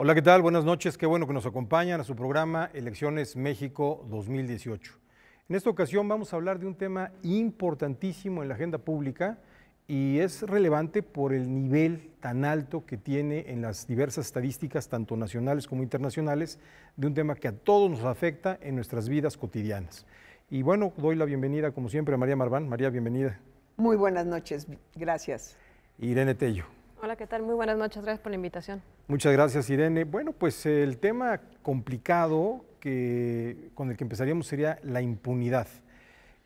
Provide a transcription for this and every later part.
Hola, ¿qué tal? Buenas noches. Qué bueno que nos acompañan a su programa Elecciones México 2018. En esta ocasión vamos a hablar de un tema importantísimo en la agenda pública y es relevante por el nivel tan alto que tiene en las diversas estadísticas, tanto nacionales como internacionales, de un tema que a todos nos afecta en nuestras vidas cotidianas. Y bueno, doy la bienvenida, como siempre, a María Marván. María, bienvenida. Muy buenas noches, gracias. Irene Tello. Hola, ¿qué tal? Muy buenas noches, gracias por la invitación. Muchas gracias, Irene. Bueno, pues el tema complicado con el que empezaríamos sería la impunidad.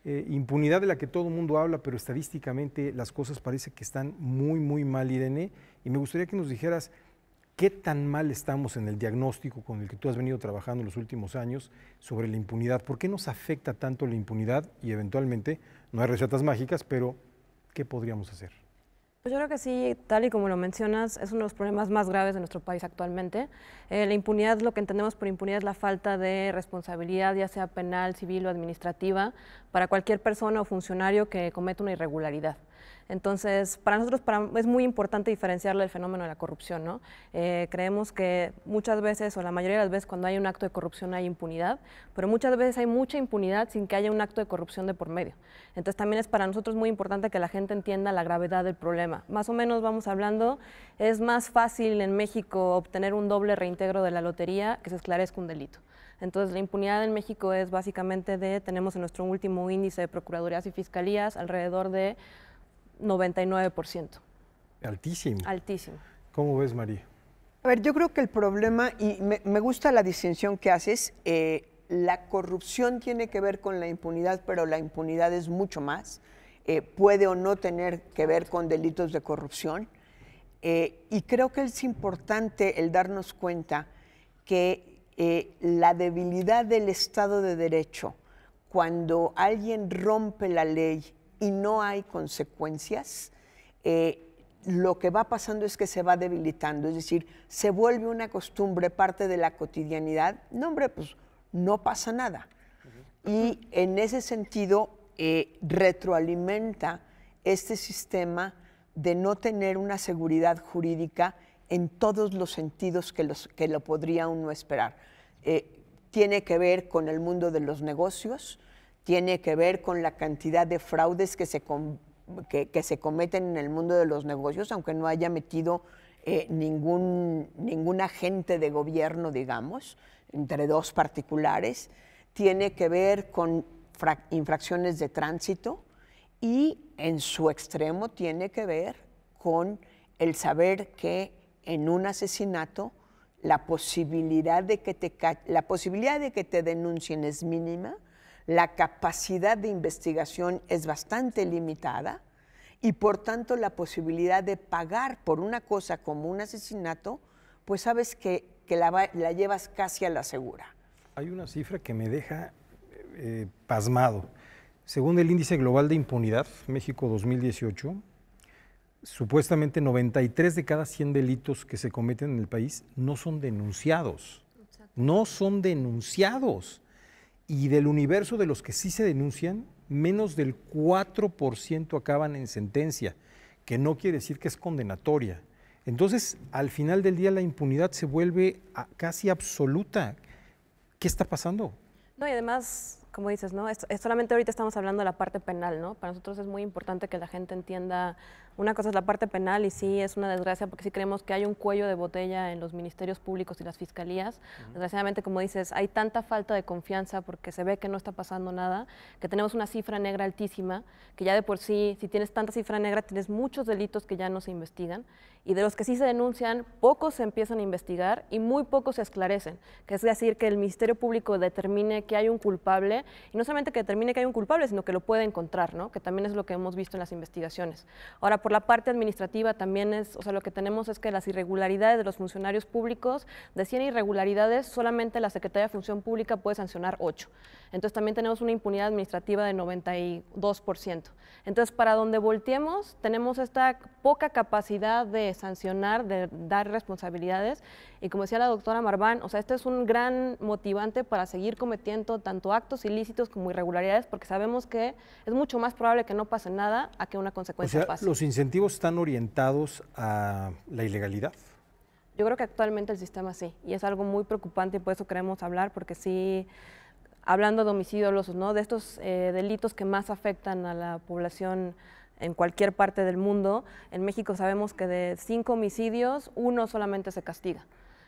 Impunidad de la que todo el mundo habla, pero estadísticamente las cosas parece que están muy mal, Irene. Y me gustaría que nos dijeras qué tan mal estamos en el diagnóstico con el que tú has venido trabajando en los últimos años sobre la impunidad. ¿Por qué nos afecta tanto la impunidad? Y eventualmente, no hay recetas mágicas, pero ¿qué podríamos hacer? Pues yo creo que sí, tal y como lo mencionas, es uno de los problemas más graves de nuestro país actualmente. La impunidad, lo que entendemos por impunidad es la falta de responsabilidad, ya sea penal, civil o administrativa, para cualquier persona o funcionario que cometa una irregularidad. Entonces, para nosotros es muy importante diferenciarlo del fenómeno de la corrupción, ¿no? Creemos que muchas veces, o la mayoría de las veces, cuando hay un acto de corrupción hay impunidad, pero muchas veces hay mucha impunidad sin que haya un acto de corrupción de por medio. Entonces, también es para nosotros muy importante que la gente entienda la gravedad del problema. Más o menos vamos hablando, es más fácil en México obtener un doble reintegro de la lotería que se esclarezca un delito. Entonces, la impunidad en México es básicamente tenemos en nuestro último índice de procuradurías y fiscalías alrededor de 99%. Altísimo. Altísimo. ¿Cómo ves, María? A ver, yo creo que el problema, y me gusta la distinción que haces, la corrupción tiene que ver con la impunidad, pero la impunidad es mucho más. Puede o no tener que ver con delitos de corrupción. Y creo que es importante el darnos cuenta que la debilidad del Estado de Derecho, cuando alguien rompe la ley y no hay consecuencias, lo que va pasando es que se va debilitando, es decir, se vuelve una costumbre, parte de la cotidianidad. No, hombre, pues no pasa nada. Y en ese sentido retroalimenta este sistema de no tener una seguridad jurídica en todos los sentidos que lo podría uno esperar. Tiene que ver con el mundo de los negocios, tiene que ver con la cantidad de fraudes que se cometen en el mundo de los negocios, aunque no haya metido ningún agente de gobierno, digamos, entre dos particulares. Tiene que ver con infracciones de tránsito y, en su extremo, tiene que ver con el saber que en un asesinato la posibilidad de que te denuncien es mínima, la capacidad de investigación es bastante limitada y, por tanto, la posibilidad de pagar por una cosa como un asesinato, pues sabes que la llevas casi a la segura. Hay una cifra que me deja pasmado. Según el Índice Global de Impunidad, México 2018, supuestamente 93 de cada 100 delitos que se cometen en el país no son denunciados. No son denunciados. Y del universo de los que sí se denuncian, menos del 4% acaban en sentencia, que no quiere decir que es condenatoria. Entonces, al final del día, la impunidad se vuelve casi absoluta. ¿Qué está pasando? No, y además, como dices, ¿no? Solamente ahorita estamos hablando de la parte penal, ¿no? Para nosotros es muy importante que la gente entienda, una cosa es la parte penal y sí es una desgracia porque sí creemos que hay un cuello de botella en los ministerios públicos y las fiscalías. Desgraciadamente, como dices, hay tanta falta de confianza porque se ve que no está pasando nada, que tenemos una cifra negra altísima, que ya de por sí, si tienes tanta cifra negra, tienes muchos delitos que ya no se investigan y de los que sí se denuncian, pocos se empiezan a investigar y muy pocos se esclarecen, que es decir, que el Ministerio Público determine que hay un culpable y no solamente que determine que hay un culpable, sino que lo puede encontrar, ¿no? Que también es lo que hemos visto en las investigaciones. Ahora, por la parte administrativa también lo que tenemos es que las irregularidades de los funcionarios públicos, de 100 irregularidades, solamente la Secretaría de Función Pública puede sancionar 8. Entonces también tenemos una impunidad administrativa de 92%. Entonces, para donde volteemos, tenemos esta poca capacidad de sancionar, de dar responsabilidades, y como decía la doctora Marván, o sea, este es un gran motivante para seguir cometiendo tanto actos ilícitos como irregularidades, porque sabemos que es mucho más probable que no pase nada a que una consecuencia pase. ¿Los incentivos están orientados a la ilegalidad? Yo creo que actualmente el sistema sí, y es algo muy preocupante y por eso queremos hablar, porque sí, hablando de homicidios dolosos, ¿no? De estos delitos que más afectan a la población en cualquier parte del mundo, en México sabemos que de 5 homicidios, 1 solamente se castiga.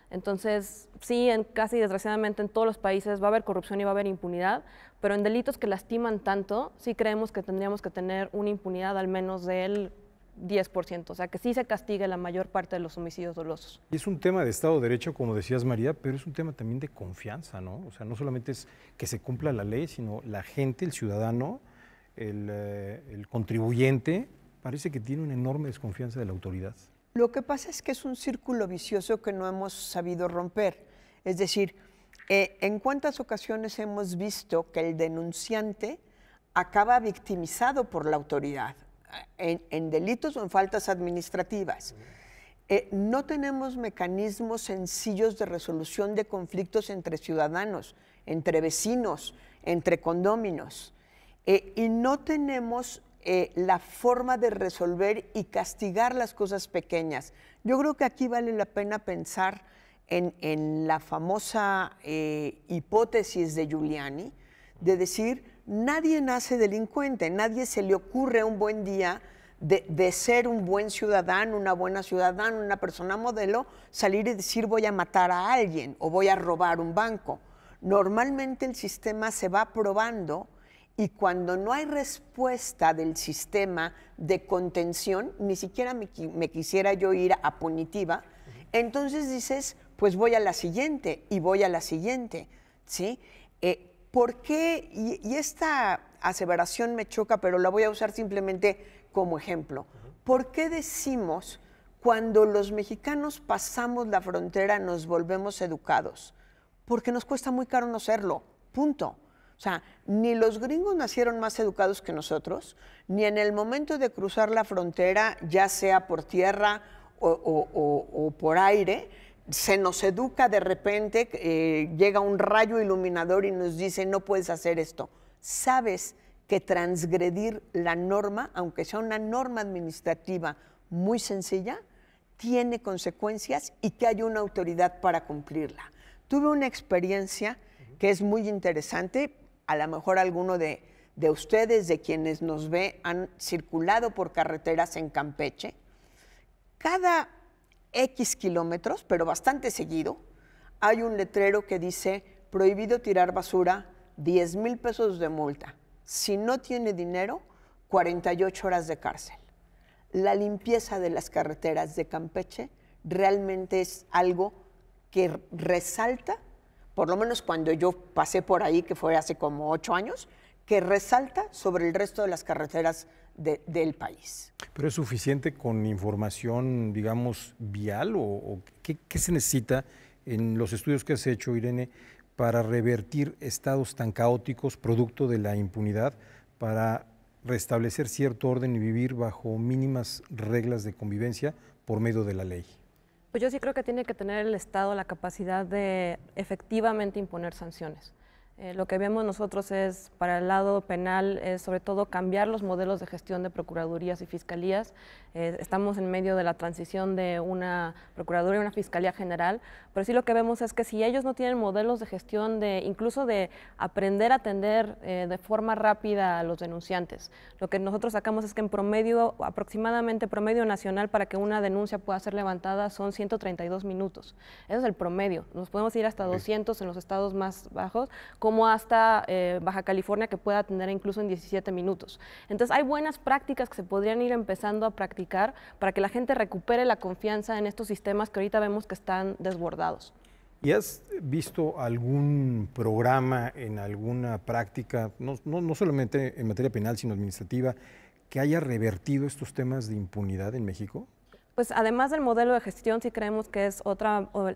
Entonces, sí, casi desgraciadamente en todos los países va a haber corrupción y va a haber impunidad, pero en delitos que lastiman tanto, sí creemos que tendríamos que tener una impunidad al menos del 10%, o sea, que sí se castigue la mayor parte de los homicidios dolosos. Y es un tema de Estado de Derecho, como decías, María, pero es un tema también de confianza, ¿no? O sea, no solamente es que se cumpla la ley, sino la gente, el ciudadano, el contribuyente, parece que tiene una enorme desconfianza de la autoridad. Lo que pasa es que es un círculo vicioso que no hemos sabido romper. Es decir, ¿en cuántas ocasiones hemos visto que el denunciante acaba victimizado por la autoridad? En delitos o en faltas administrativas. No tenemos mecanismos sencillos de resolución de conflictos entre ciudadanos, entre vecinos, entre condóminos. Y no tenemos la forma de resolver y castigar las cosas pequeñas. Yo creo que aquí vale la pena pensar en la famosa hipótesis de Giuliani, de decir, nadie nace delincuente, nadie se le ocurre un buen día de ser un buen ciudadano, una buena ciudadana, una persona modelo, salir y decir voy a matar a alguien o voy a robar un banco. Normalmente el sistema se va probando y cuando no hay respuesta del sistema de contención, ni siquiera me quisiera yo ir a punitiva, entonces dices, pues voy a la siguiente y voy a la siguiente, ¿sí? ¿Por qué? Y esta aseveración me choca, pero la voy a usar simplemente como ejemplo. ¿Por qué decimos cuando los mexicanos pasamos la frontera nos volvemos educados? Porque nos cuesta muy caro no serlo, punto. O sea, ni los gringos nacieron más educados que nosotros, ni en el momento de cruzar la frontera, ya sea por tierra o por aire, se nos educa de repente, llega un rayo iluminador y nos dice no puedes hacer esto. Sabes que transgredir la norma, aunque sea una norma administrativa muy sencilla, tiene consecuencias y que hay una autoridad para cumplirla. Tuve una experiencia que es muy interesante, a lo mejor alguno de ustedes, de quienes nos ve, han circulado por carreteras en Campeche. Cada X kilómetros, pero bastante seguido, hay un letrero que dice prohibido tirar basura, 10,000 pesos de multa. Si no tiene dinero, 48 horas de cárcel. La limpieza de las carreteras de Campeche realmente es algo que resalta, por lo menos cuando yo pasé por ahí, que fue hace como 8 años, que resalta sobre el resto de las carreteras del país. ¿Pero es suficiente con información, digamos, vial o qué se necesita en los estudios que has hecho, Irene, para revertir estados tan caóticos producto de la impunidad, para restablecer cierto orden y vivir bajo mínimas reglas de convivencia por medio de la ley? Pues yo sí creo que tiene que tener el Estado la capacidad de efectivamente imponer sanciones. Lo que vemos nosotros es, para el lado penal, es sobre todo cambiar los modelos de gestión de procuradurías y fiscalías. Estamos en medio de la transición de una procuraduría y una fiscalía general, pero sí lo que vemos es que si ellos no tienen modelos de gestión, incluso de aprender a atender de forma rápida a los denunciantes, lo que nosotros sacamos es que en promedio, aproximadamente promedio nacional, para que una denuncia pueda ser levantada son 132 minutos. Ese es el promedio. Nos podemos ir hasta 200 en los estados más bajos, como hasta Baja California, que puede atender incluso en 17 minutos. Entonces hay buenas prácticas que se podrían ir empezando a practicar para que la gente recupere la confianza en estos sistemas que ahorita vemos que están desbordados. ¿Y has visto algún programa en alguna práctica, no solamente en materia penal, sino administrativa, que haya revertido estos temas de impunidad en México? Pues además del modelo de gestión, sí creemos que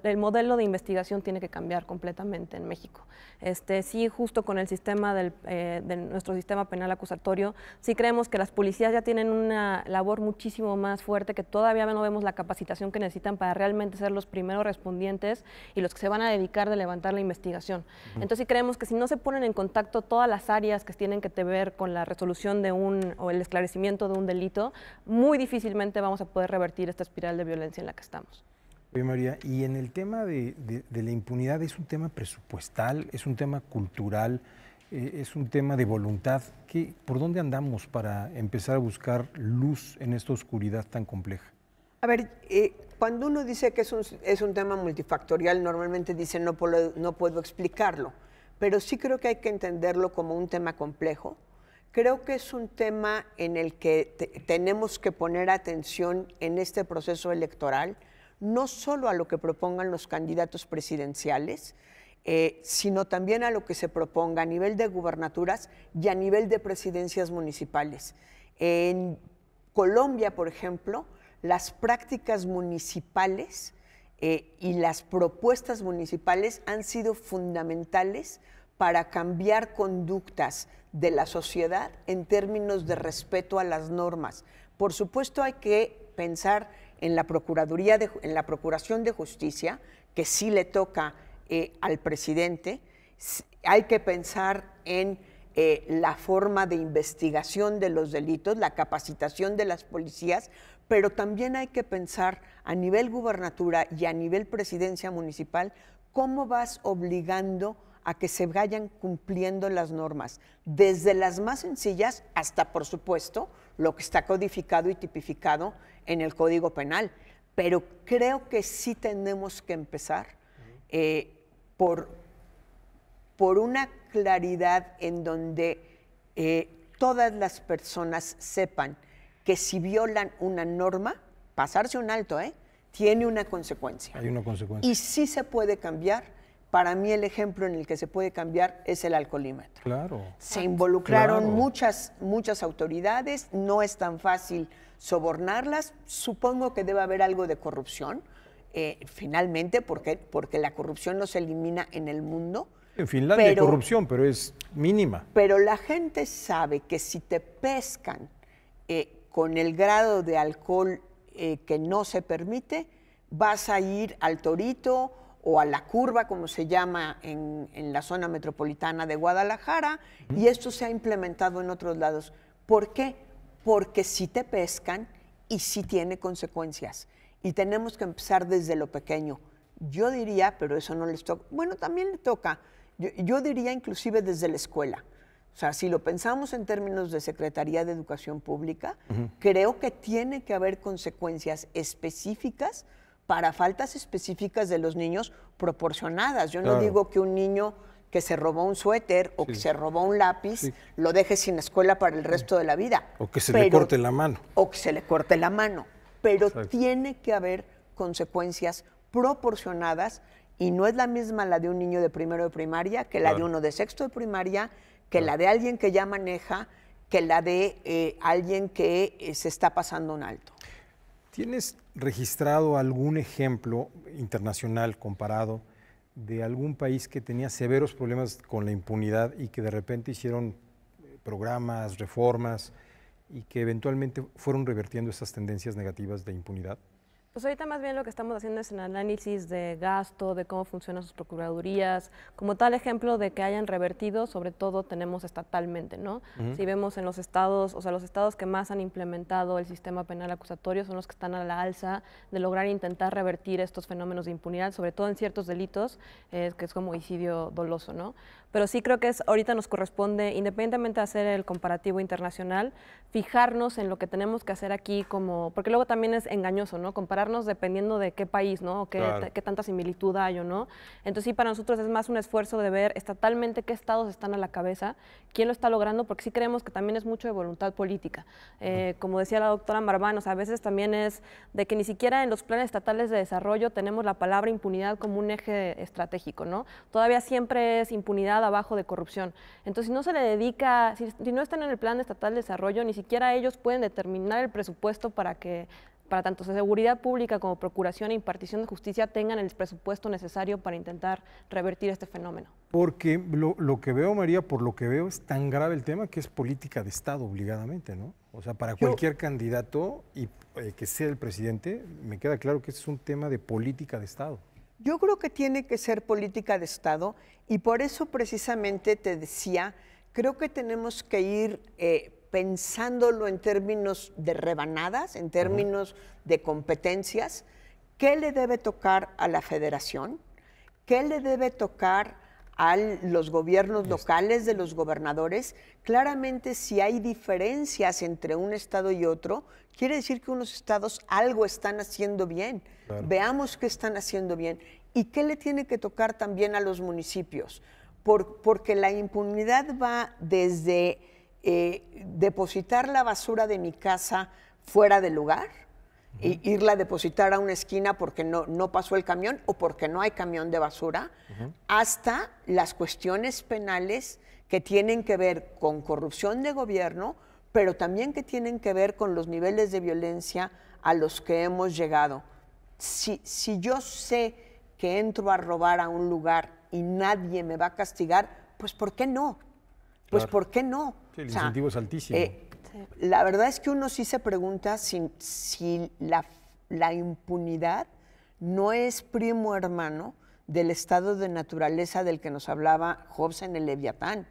el modelo de investigación tiene que cambiar completamente en México. Sí, justo con el sistema de nuestro sistema penal acusatorio, sí creemos que las policías ya tienen una labor muchísimo más fuerte, que todavía no vemos la capacitación que necesitan para realmente ser los primeros respondientes y los que se van a dedicar de levantar la investigación. Entonces sí creemos que si no se ponen en contacto todas las áreas que tienen que ver con la resolución o el esclarecimiento de un delito, muy difícilmente vamos a poder revertir esta espiral de violencia en la que estamos. Oye, María, y en el tema de la impunidad, ¿es un tema presupuestal, es un tema cultural, es un tema de voluntad? ¿Por dónde andamos para empezar a buscar luz en esta oscuridad tan compleja? A ver, cuando uno dice que es un tema multifactorial, normalmente dice no puedo explicarlo, pero sí creo que hay que entenderlo como un tema complejo. Creo que es un tema en el que tenemos que poner atención en este proceso electoral, no solo a lo que propongan los candidatos presidenciales, sino también a lo que se proponga a nivel de gubernaturas y a nivel de presidencias municipales. En Colombia, por ejemplo, las prácticas municipales y las propuestas municipales han sido fundamentales para cambiar conductas de la sociedad en términos de respeto a las normas. Por supuesto, hay que pensar en la en la Procuración de Justicia, que sí le toca al presidente. Hay que pensar en la forma de investigación de los delitos, la capacitación de las policías, pero también hay que pensar a nivel gubernatura y a nivel presidencia municipal cómo vas obligando a que se vayan cumpliendo las normas, desde las más sencillas hasta, por supuesto, lo que está codificado y tipificado en el Código Penal. Pero creo que sí tenemos que empezar por una claridad en donde todas las personas sepan que si violan una norma, pasarse un alto, tiene una consecuencia. Hay una consecuencia. Y sí se puede cambiar. Para mí el ejemplo en el que se puede cambiar es el alcoholímetro. Claro. Se involucraron claro. muchas autoridades, no es tan fácil sobornarlas, supongo que debe haber algo de corrupción, finalmente, porque la corrupción no se elimina en el mundo. En Finlandia hay corrupción, pero es mínima. Pero la gente sabe que si te pescan con el grado de alcohol que no se permite, vas a ir al Torito o a la curva, como se llama en la zona metropolitana de Guadalajara, y esto se ha implementado en otros lados. ¿Por qué? Porque sí te pescan y sí tiene consecuencias. Y tenemos que empezar desde lo pequeño. Yo diría, pero eso no les toca, bueno, también le toca, yo diría inclusive desde la escuela. O sea, si lo pensamos en términos de Secretaría de Educación Pública, creo que tiene que haber consecuencias específicas para faltas específicas de los niños proporcionadas. Yo no digo que un niño que se robó un suéter o que se robó un lápiz lo deje sin escuela para el resto de la vida. O que se le corte la mano. O que se le corte la mano. Pero tiene que haber consecuencias proporcionadas y no es la misma la de un niño de primero de primaria que la de uno de sexto de primaria, que la de alguien que ya maneja, que la de alguien que se está pasando un alto. ¿Tienes registrado algún ejemplo internacional comparado de algún país que tenía severos problemas con la impunidad y que de repente hicieron programas, reformas y que eventualmente fueron revertiendo esas tendencias negativas de impunidad? Pues ahorita más bien lo que estamos haciendo es un análisis de gasto, de cómo funcionan sus procuradurías, como tal ejemplo de que hayan revertido, sobre todo tenemos estatalmente, ¿no? Si vemos en los estados, o sea, los estados que más han implementado el sistema penal acusatorio son los que están a la alza de lograr intentar revertir estos fenómenos de impunidad, sobre todo en ciertos delitos, que es como homicidio doloso, ¿no? Pero sí creo que ahorita nos corresponde, independientemente de hacer el comparativo internacional, fijarnos en lo que tenemos que hacer aquí como, porque luego también es engañoso, ¿no? Compararnos dependiendo de qué país, ¿no? O qué tanta similitud hay o no. Entonces sí, para nosotros es más un esfuerzo de ver estatalmente qué estados están a la cabeza, quién lo está logrando, porque sí creemos que también es mucho de voluntad política. Como decía la doctora Marván, o sea, a veces también es de que ni siquiera en los planes estatales de desarrollo tenemos la palabra impunidad como un eje estratégico, ¿no? Todavía siempre es impunidad abajo de corrupción. Entonces, si no se le dedica, si no están en el plan estatal de desarrollo, ni siquiera ellos pueden determinar el presupuesto para tanto seguridad pública como procuración e impartición de justicia tengan el presupuesto necesario para intentar revertir este fenómeno. Porque lo que veo, María, por lo que veo es tan grave el tema que es política de Estado obligadamente, ¿no? O sea, para cualquier candidato y que sea el presidente, me queda claro que es un tema de política de Estado. Yo creo que tiene que ser política de Estado y por eso precisamente te decía, creo que tenemos que ir pensándolo en términos de rebanadas, en términos de competencias, ¿qué le debe tocar a la federación? ¿Qué le debe tocar a los gobiernos locales de los gobernadores? Claramente, si hay diferencias entre un estado y otro, quiere decir que unos estados algo están haciendo bien. Claro. Veamos qué están haciendo bien. ¿Y qué le tiene que tocar también a los municipios? Porque la impunidad va desde depositar la basura de mi casa fuera del lugar, irla a depositar a una esquina porque no pasó el camión o porque no hay camión de basura, hasta las cuestiones penales que tienen que ver con corrupción de gobierno, pero también que tienen que ver con los niveles de violencia a los que hemos llegado. Si yo sé que entro a robar a un lugar y nadie me va a castigar, pues ¿por qué no? Pues Claro. ¿por qué no? Sí, el incentivo es altísimo. La verdad es que uno sí se pregunta si la impunidad no es primo hermano del estado de naturaleza del que nos hablaba Hobbes en el Leviatán.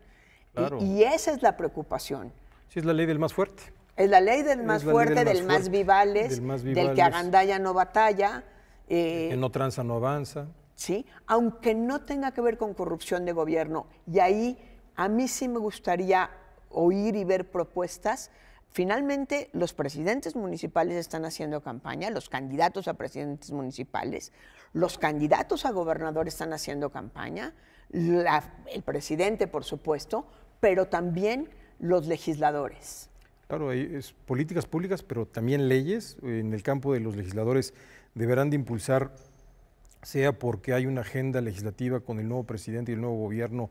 Claro. Y esa es la preocupación. Sí, es la ley del más fuerte. Es la ley del más fuerte, del más vivales, del más del vivales, que agandalla no batalla. que no tranza no avanza. ¿Sí? Aunque no tenga que ver con corrupción de gobierno. Y ahí a mí sí me gustaría oír y ver propuestas. Finalmente, los presidentes municipales están haciendo campaña, los candidatos a presidentes municipales, los candidatos a gobernadores están haciendo campaña, el presidente, por supuesto, pero también los legisladores. Claro, es políticas públicas, pero también leyes. En el campo de los legisladores deberán de impulsar, sea porque hay una agenda legislativa con el nuevo presidente y el nuevo gobierno,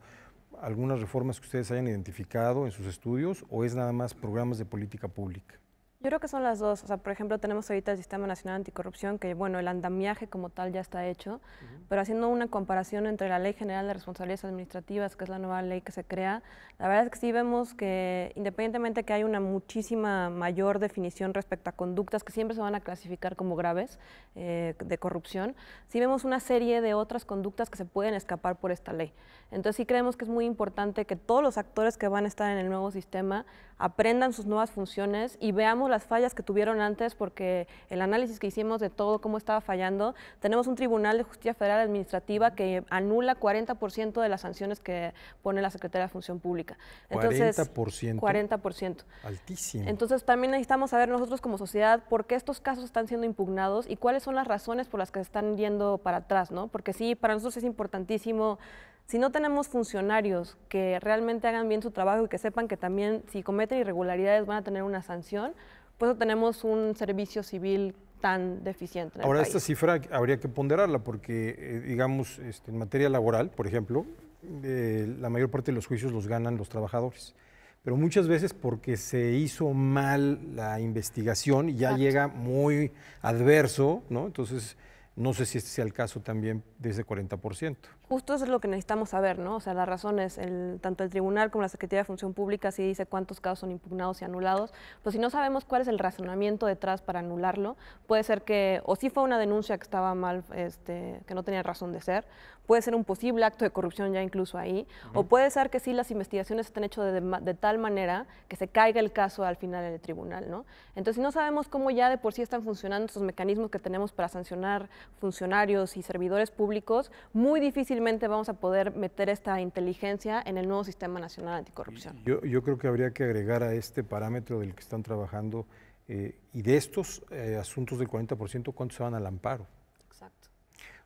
algunas reformas que ustedes hayan identificado en sus estudios, o es nada más programas de política pública. Yo creo que son las dos. O sea, por ejemplo, tenemos ahorita el Sistema Nacional Anticorrupción, que bueno, el andamiaje como tal ya está hecho, pero haciendo una comparación entre la Ley General de Responsabilidades Administrativas, que es la nueva ley que se crea, la verdad es que sí vemos que independientemente que hay una muchísima mayor definición respecto a conductas que siempre se van a clasificar como graves de corrupción, sí vemos una serie de otras conductas que se pueden escapar por esta ley. Entonces sí creemos que es muy importante que todos los actores que van a estar en el nuevo sistema aprendan sus nuevas funciones y veamos las fallas que tuvieron antes, porque el análisis que hicimos de todo cómo estaba fallando, tenemos un Tribunal de Justicia Federal Administrativa que anula 40% de las sanciones que pone la Secretaría de Función Pública. Entonces, 40%. 40%. Altísimo. Entonces también necesitamos saber nosotros como sociedad por qué estos casos están siendo impugnados y cuáles son las razones por las que se están yendo para atrás, ¿no? Porque sí, para nosotros es importantísimo. Si no tenemos funcionarios que realmente hagan bien su trabajo y que sepan que también si cometen irregularidades van a tener una sanción, pues no tenemos un servicio civil tan deficiente en el Ahora, país. esta cifra habría que ponderarla porque, digamos, en materia laboral, por ejemplo, la mayor parte de los juicios los ganan los trabajadores. Pero muchas veces porque se hizo mal la investigación y ya Exacto. llega muy adverso, ¿no? Entonces, no sé si este sea el caso también de ese 40%. Justo eso es lo que necesitamos saber, ¿no? O sea, las razones, tanto el tribunal como la Secretaría de Función Pública sí dice cuántos casos son impugnados y anulados, pues si no sabemos cuál es el razonamiento detrás para anularlo, puede ser que o sí fue una denuncia que estaba mal, que no tenía razón de ser, puede ser un posible acto de corrupción ya incluso ahí, o puede ser que sí las investigaciones estén hechas de tal manera que se caiga el caso al final en el tribunal, ¿no? Entonces, si no sabemos cómo ya de por sí están funcionando estos mecanismos que tenemos para sancionar funcionarios y servidores públicos, muy difícilmente vamos a poder meter esta inteligencia en el nuevo Sistema Nacional Anticorrupción. Yo creo que habría que agregar a este parámetro del que están trabajando y de estos asuntos del 40%, ¿cuántos se van al amparo? Exacto.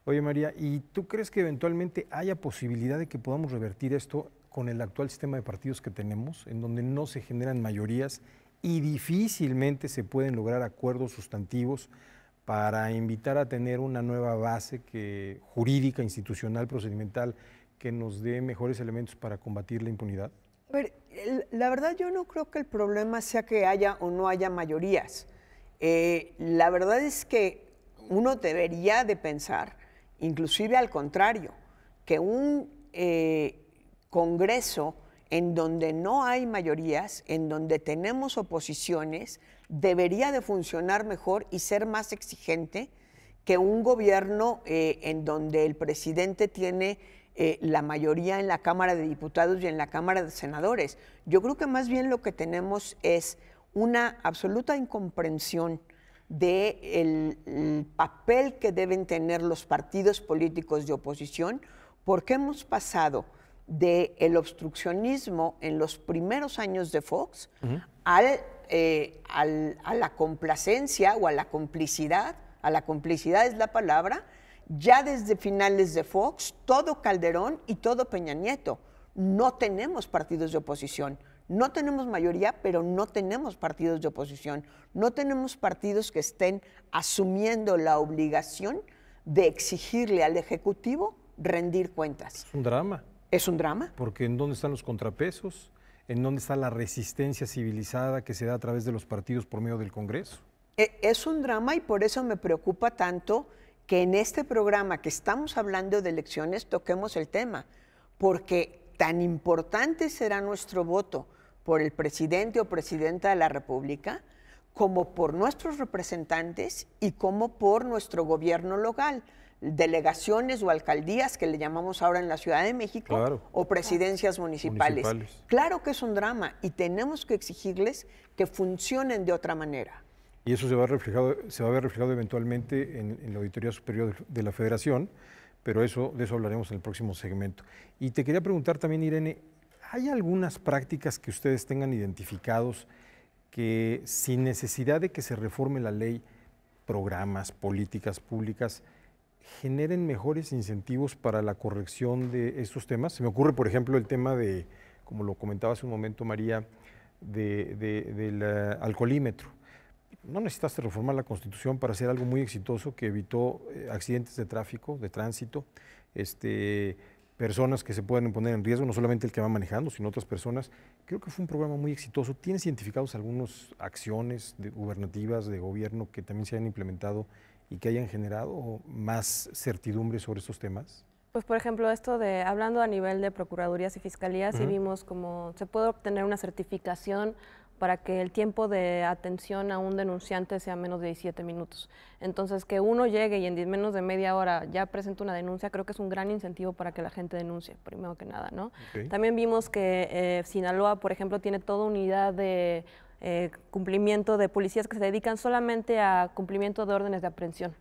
Oye, María, ¿y tú crees que eventualmente haya posibilidad de que podamos revertir esto con el actual sistema de partidos que tenemos, en donde no se generan mayorías y difícilmente se pueden lograr acuerdos sustantivos para invitar a tener una nueva base jurídica, institucional, procedimental, que nos dé mejores elementos para combatir la impunidad? A ver, la verdad yo no creo que el problema sea que haya o no haya mayorías. La verdad es que uno debería de pensar, inclusive al contrario, que un Congreso en donde no hay mayorías, en donde tenemos oposiciones, debería de funcionar mejor y ser más exigente que un gobierno en donde el presidente tiene la mayoría en la Cámara de Diputados y en la Cámara de Senadores. Yo creo que más bien lo que tenemos es una absoluta incomprensión del papel que deben tener los partidos políticos de oposición, porque hemos pasado del obstruccionismo en los primeros años de Fox a la complacencia o a la complicidad es la palabra, ya desde finales de Fox, todo Calderón y todo Peña Nieto. No tenemos partidos de oposición. No tenemos mayoría, pero no tenemos partidos de oposición. No tenemos partidos que estén asumiendo la obligación de exigirle al Ejecutivo rendir cuentas. Es un drama. Es un drama. Porque ¿en dónde están los contrapesos? ¿En dónde está la resistencia civilizada que se da a través de los partidos por medio del Congreso? Es un drama y por eso me preocupa tanto que en este programa que estamos hablando de elecciones toquemos el tema, porque tan importante será nuestro voto por el presidente o presidenta de la República como por nuestros representantes y como por nuestro gobierno local, delegaciones o alcaldías que le llamamos ahora en la Ciudad de México, claro, o presidencias municipales. Claro que es un drama y tenemos que exigirles que funcionen de otra manera. Y eso se va a ver reflejado eventualmente en la Auditoría Superior de la Federación, pero de eso hablaremos en el próximo segmento. Y te quería preguntar también, Irene, ¿hay algunas prácticas que ustedes tengan identificados que sin necesidad de que se reforme la ley, programas, políticas públicas, generen mejores incentivos para la corrección de estos temas? Se me ocurre, por ejemplo, el tema de, como lo comentaba hace un momento María, del alcoholímetro. No necesitaste reformar la Constitución para hacer algo muy exitoso que evitó accidentes de tráfico, de tránsito, personas que se pueden poner en riesgo, no solamente el que va manejando, sino otras personas. Creo que fue un programa muy exitoso. ¿Tienes identificados algunas acciones gubernativas, de gobierno, que también se hayan implementado y que hayan generado más certidumbre sobre estos temas? Pues, por ejemplo, esto de, hablando a nivel de procuradurías y fiscalías, y vimos cómo se puede obtener una certificación para que el tiempo de atención a un denunciante sea menos de 17 minutos. Entonces, que uno llegue y en menos de media hora ya presente una denuncia, creo que es un gran incentivo para que la gente denuncie, primero que nada, ¿no? Okay. También vimos que Sinaloa, por ejemplo, tiene toda unidad de cumplimiento de policías que se dedican solamente a cumplimiento de órdenes de aprehensión.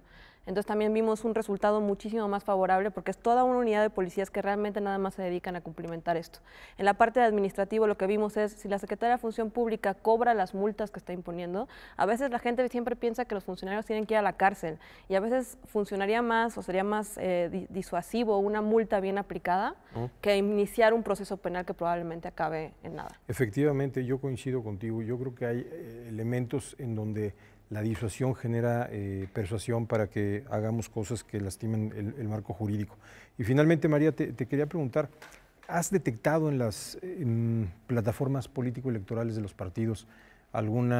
Entonces también vimos un resultado muchísimo más favorable porque es toda una unidad de policías que realmente nada más se dedican a cumplimentar esto. En la parte de administrativo lo que vimos es, si la Secretaría de Función Pública cobra las multas que está imponiendo, a veces la gente siempre piensa que los funcionarios tienen que ir a la cárcel y a veces funcionaría más o sería más disuasivo una multa bien aplicada que iniciar un proceso penal que probablemente acabe en nada. Efectivamente, yo coincido contigo. Yo creo que hay elementos en donde la disuasión genera persuasión para que hagamos cosas que lastimen el marco jurídico. Y finalmente, María, te quería preguntar, ¿has detectado en las plataformas político-electorales de los partidos algún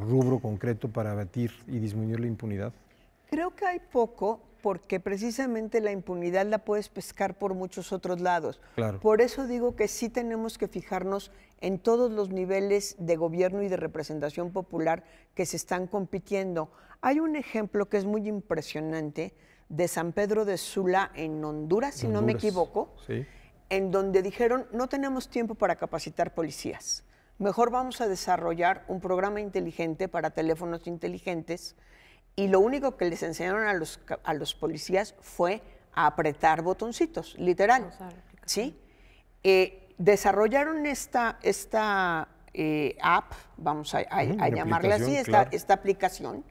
rubro concreto para abatir y disminuir la impunidad? Creo que hay poco, porque precisamente la impunidad la puedes pescar por muchos otros lados. Claro. Por eso digo que sí tenemos que fijarnos en todos los niveles de gobierno y de representación popular que se están compitiendo. Hay un ejemplo que es muy impresionante de San Pedro de Sula en Honduras, si no me equivoco, sí, en donde dijeron, no tenemos tiempo para capacitar policías. Mejor vamos a desarrollar un programa inteligente para teléfonos inteligentes. Y lo único que les enseñaron a los policías fue a apretar botoncitos, literal. ¿Sí? Desarrollaron esta app, vamos a llamarla así, claro, esta aplicación.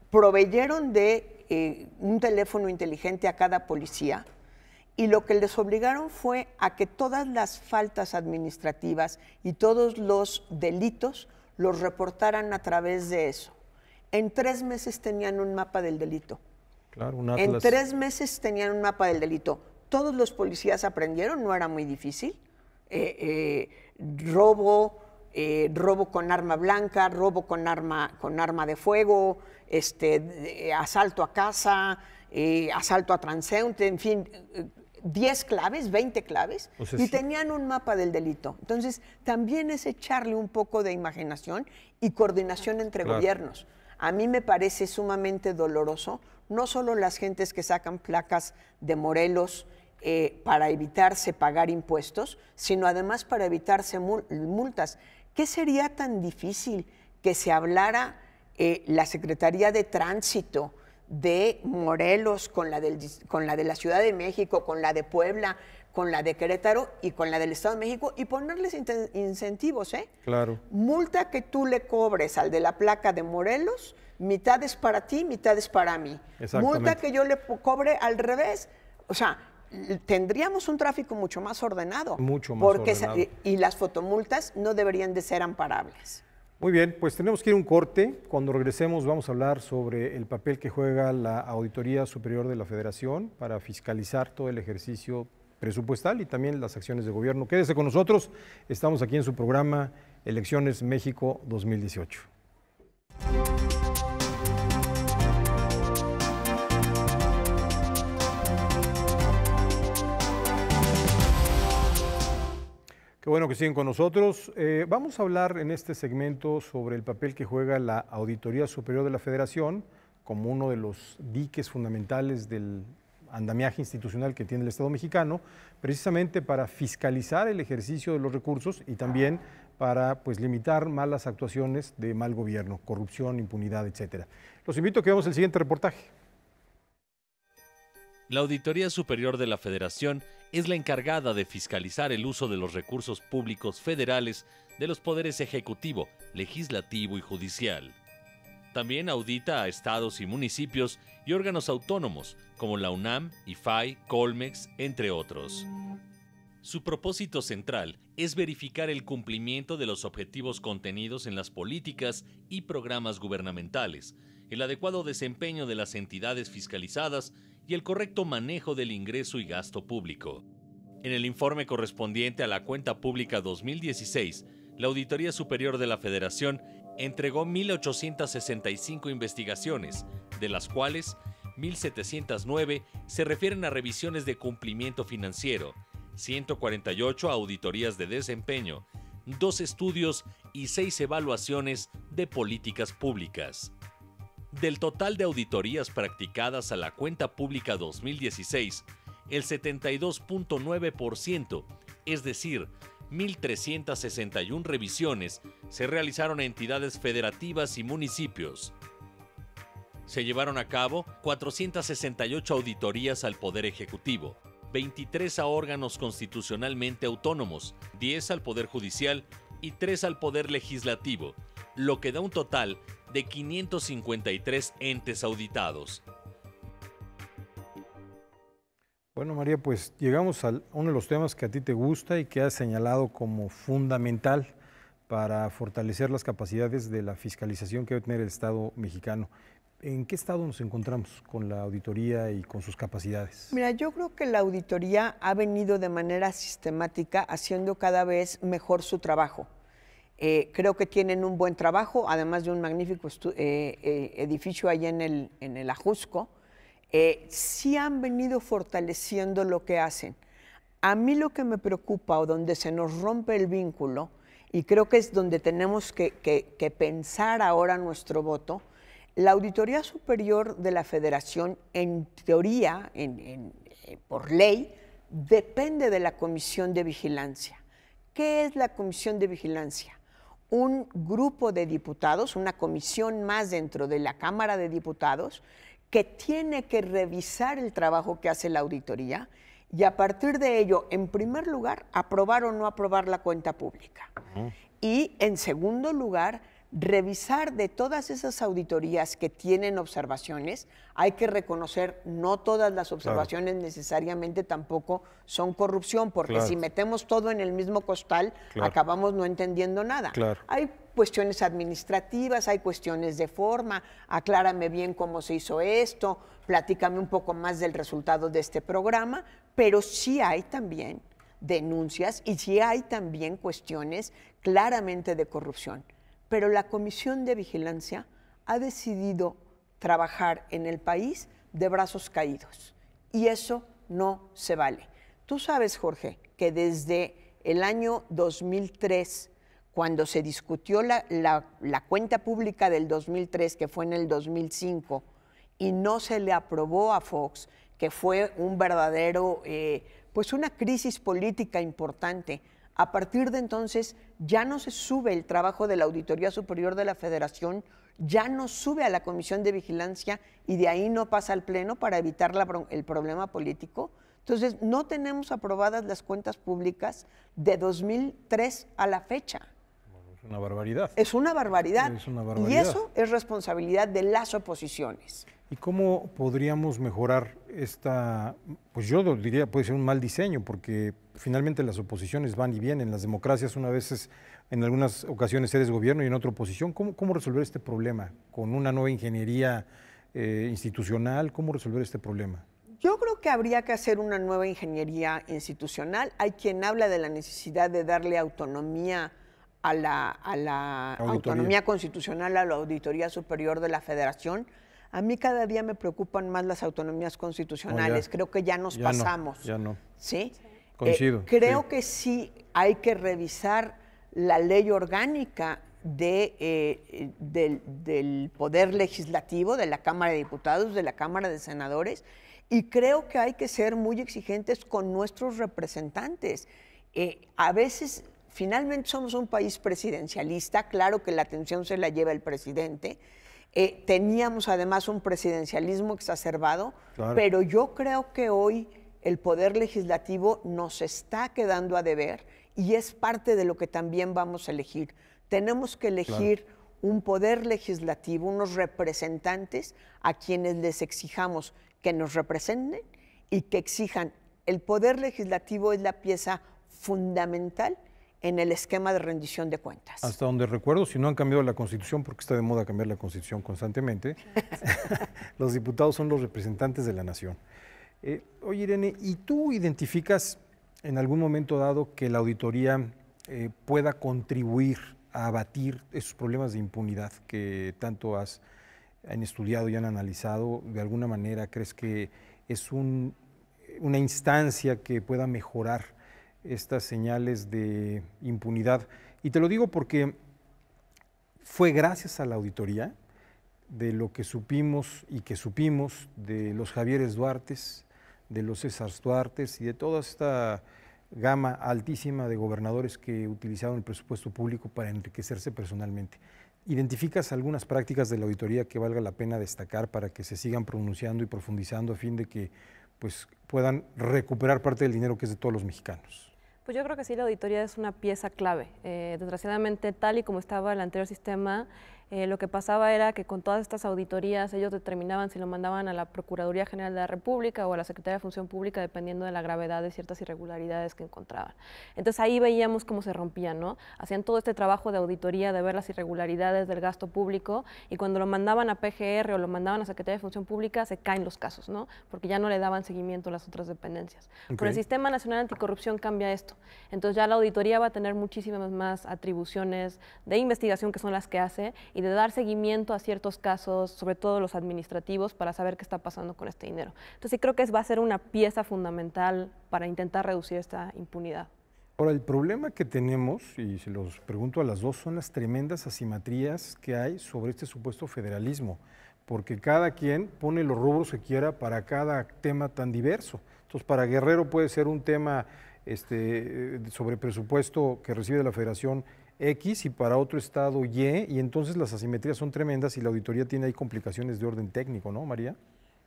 Proveyeron de un teléfono inteligente a cada policía y lo que les obligaron fue a que todas las faltas administrativas y todos los delitos los reportaran a través de eso. En 3 meses tenían un mapa del delito. Claro, un atlas. En 3 meses tenían un mapa del delito. Todos los policías aprendieron, no era muy difícil. Robo con arma blanca, robo con arma de fuego, asalto a casa, asalto a transeúnte, en fin, 10 claves, 20 claves, o sea, y tenían un mapa del delito. Entonces, también es echarle un poco de imaginación y coordinación entre gobiernos. A mí me parece sumamente doloroso, no solo las gentes que sacan placas de Morelos para evitarse pagar impuestos, sino además para evitarse multas. ¿Qué sería tan difícil que se hablara la Secretaría de Tránsito de Morelos con la de la Ciudad de México, con la de Puebla, con la de Querétaro y con la del Estado de México, y ponerles incentivos, ¿eh? Claro. Multa que tú le cobres al de la placa de Morelos, mitad es para ti, mitad es para mí. Multa que yo le cobre al revés. O sea, tendríamos un tráfico mucho más ordenado. Mucho más ordenado. Y las fotomultas no deberían de ser amparables. Muy bien, pues tenemos que ir a un corte. Cuando regresemos vamos a hablar sobre el papel que juega la Auditoría Superior de la Federación para fiscalizar todo el ejercicio presupuestal y también las acciones de gobierno. Quédese con nosotros, estamos aquí en su programa Elecciones México 2018. Qué bueno que siguen con nosotros. Vamos a hablar en este segmento sobre el papel que juega la Auditoría Superior de la Federación como uno de los diques fundamentales del andamiaje institucional que tiene el Estado mexicano, precisamente para fiscalizar el ejercicio de los recursos y también para limitar malas actuaciones de mal gobierno, corrupción, impunidad, etcétera. Los invito a que veamos el siguiente reportaje. La Auditoría Superior de la Federación es la encargada de fiscalizar el uso de los recursos públicos federales de los poderes ejecutivo, legislativo y judicial. También audita a estados y municipios y órganos autónomos, como la UNAM, IFAI, Colmex, entre otros. Su propósito central es verificar el cumplimiento de los objetivos contenidos en las políticas y programas gubernamentales, el adecuado desempeño de las entidades fiscalizadas y el correcto manejo del ingreso y gasto público. En el informe correspondiente a la Cuenta Pública 2016, la Auditoría Superior de la Federación entregó 1,865 investigaciones, de las cuales 1,709 se refieren a revisiones de cumplimiento financiero, 148 a auditorías de desempeño, 2 estudios y 6 evaluaciones de políticas públicas. Del total de auditorías practicadas a la Cuenta Pública 2016, el 72.9%, es decir, 1,361 revisiones, se realizaron a entidades federativas y municipios. Se llevaron a cabo 468 auditorías al Poder Ejecutivo, 23 a órganos constitucionalmente autónomos, 10 al Poder Judicial y 3 al Poder Legislativo, lo que da un total de 553 entes auditados. Bueno, María, pues llegamos a uno de los temas que a ti te gusta y que has señalado como fundamental para fortalecer las capacidades de la fiscalización que debe tener el Estado mexicano. ¿En qué estado nos encontramos con la auditoría y con sus capacidades? Mira, yo creo que la auditoría ha venido de manera sistemática haciendo cada vez mejor su trabajo. Creo que tienen un buen trabajo, además de un magnífico edificio allá en el Ajusco. Sí han venido fortaleciendo lo que hacen. A mí lo que me preocupa o donde se nos rompe el vínculo, y creo que es donde tenemos que pensar ahora nuestro voto, la Auditoría Superior de la Federación, en teoría, por ley, depende de la Comisión de Vigilancia. ¿Qué es la Comisión de Vigilancia? Un grupo de diputados, una comisión más dentro de la Cámara de Diputados, que tiene que revisar el trabajo que hace la auditoría y a partir de ello, en primer lugar, aprobar o no aprobar la cuenta pública. Y en segundo lugar, revisar de todas esas auditorías que tienen observaciones. Hay que reconocer, no todas las observaciones necesariamente tampoco son corrupción, porque si metemos todo en el mismo costal, acabamos no entendiendo nada. Hay cuestiones administrativas, hay cuestiones de forma, aclárame bien cómo se hizo esto, platícame un poco más del resultado de este programa, pero sí hay también denuncias y sí hay también cuestiones claramente de corrupción. Pero la Comisión de Vigilancia ha decidido trabajar en el país de brazos caídos y eso no se vale. Tú sabes, Jorge, que desde el año 2003, cuando se discutió la cuenta pública del 2003, que fue en el 2005, y no se le aprobó a Fox, que fue un verdadero, pues una crisis política importante. A partir de entonces ya no se sube el trabajo de la Auditoría Superior de la Federación ya no sube a la Comisión de Vigilancia y de ahí no pasa al Pleno para evitar el problema político. Entonces, no tenemos aprobadas las cuentas públicas de 2003 a la fecha. Es una barbaridad. Es una barbaridad. Es una barbaridad. Y eso es responsabilidad de las oposiciones. ¿Y cómo podríamos mejorar esta, pues yo diría, puede ser un mal diseño, porque finalmente las oposiciones van y vienen, las democracias una vez en algunas ocasiones eres gobierno y en otra oposición? ¿Cómo resolver este problema? ¿Con una nueva ingeniería institucional? ¿Cómo resolver este problema? Yo creo que habría que hacer una nueva ingeniería institucional. Hay quien habla de la necesidad de darle autonomía a la autonomía constitucional, a la Auditoría Superior de la Federación. A mí cada día me preocupan más las autonomías constitucionales. Creo que ya nos pasamos. Ya no. ¿Sí? Coincido. Creo que sí hay que revisar la ley orgánica del Poder Legislativo, de la Cámara de Diputados, de la Cámara de Senadores, y creo que hay que ser muy exigentes con nuestros representantes. A veces, finalmente somos un país presidencialista, claro que la atención se la lleva el presidente. Teníamos además un presidencialismo exacerbado, claro, pero yo creo que hoy el Poder Legislativo nos está quedando a deber y es parte de lo que también vamos a elegir. Tenemos que elegir un Poder Legislativo, unos representantes a quienes les exijamos que nos representen y que exijan. El Poder Legislativo es la pieza fundamental en el esquema de rendición de cuentas. Hasta donde recuerdo, si no han cambiado la Constitución, porque está de moda cambiar la Constitución constantemente, los diputados son los representantes de la nación. Oye, Irene, ¿y tú identificas en algún momento dado que la auditoría pueda contribuir a abatir esos problemas de impunidad que tanto han estudiado y han analizado? ¿De alguna manera crees que es una instancia que pueda mejorar estas señales de impunidad? Y te lo digo porque fue gracias a la auditoría de lo que supimos y que supimos de los Javieres Duartes, de los César Duartes y de toda esta gama altísima de gobernadores que utilizaron el presupuesto público para enriquecerse personalmente. ¿Identificas algunas prácticas de la auditoría que valga la pena destacar para que se sigan pronunciando y profundizando a fin de que pues, puedan recuperar parte del dinero que es de todos los mexicanos? Pues yo creo que sí, la auditoría es una pieza clave. Desgraciadamente, tal y como estaba el anterior sistema, lo que pasaba era que con todas estas auditorías ellos determinaban si lo mandaban a la Procuraduría General de la República o a la Secretaría de Función Pública, dependiendo de la gravedad de ciertas irregularidades que encontraban. Entonces ahí veíamos cómo se rompían, ¿no? Hacían todo este trabajo de auditoría, de ver las irregularidades del gasto público, y cuando lo mandaban a PGR o lo mandaban a Secretaría de Función Pública, se caen los casos, ¿no? Porque ya no le daban seguimiento a las otras dependencias. Okay. Con el Sistema Nacional Anticorrupción cambia esto. Entonces ya la auditoría va a tener muchísimas más atribuciones de investigación, que son las que hace, y de dar seguimiento a ciertos casos, sobre todo los administrativos, para saber qué está pasando con este dinero. Entonces sí creo que va a ser una pieza fundamental para intentar reducir esta impunidad. Ahora, el problema que tenemos, y se los pregunto a las dos, son las tremendas asimetrías que hay sobre este supuesto federalismo, porque cada quien pone los rubros que quiera para cada tema tan diverso. Entonces, para Guerrero puede ser un tema sobre presupuesto que recibe de la Federación X y para otro estado Y, y entonces las asimetrías son tremendas y la auditoría tiene ahí complicaciones de orden técnico, ¿no, María?